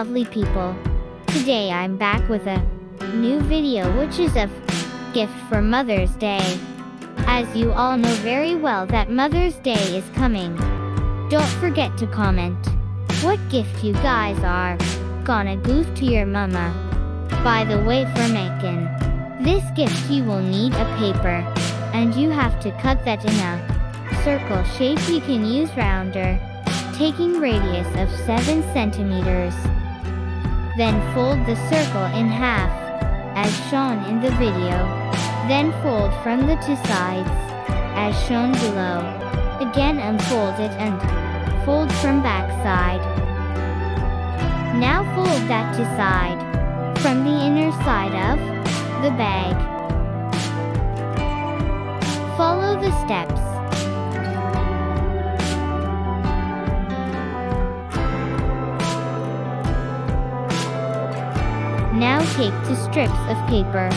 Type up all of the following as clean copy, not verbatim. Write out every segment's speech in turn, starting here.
lovely people. Today I'm back with a new video, which is a gift for Mother's Day. As you all know very well that Mother's Day is coming. Don't forget to comment what gift you guys are gonna give to your mama. By the way, for making this gift you will need a paper, and you have to cut that in a circle shape. You can use rounder, taking radius of 7 centimeters. Then fold the circle in half, as shown in the video. Then fold from the two sides, as shown below. Again unfold it and fold from back side. Now fold that to side, from the inner side of the bag. Follow the steps. Now take 2 strips of paper.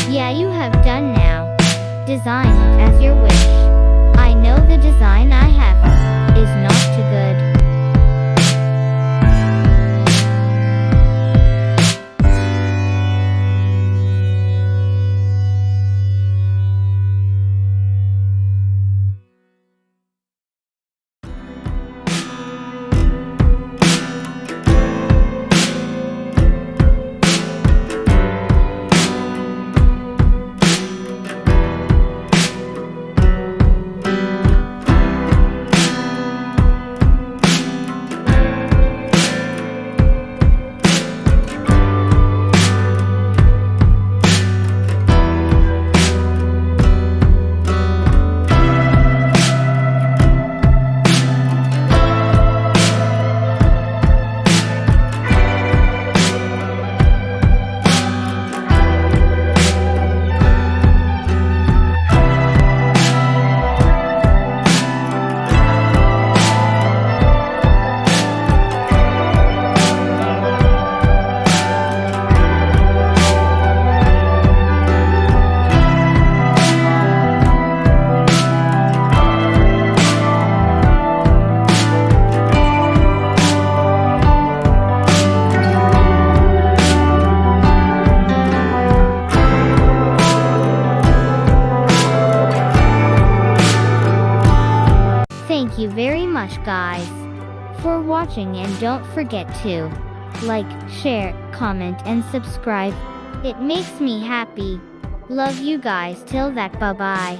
Yeah, you have done now. Design it as your wish. I know the design I have is not too good. Thank you very much guys for watching, and don't forget to like, share, comment and subscribe. It makes me happy. Love you guys. Till that, bye bye.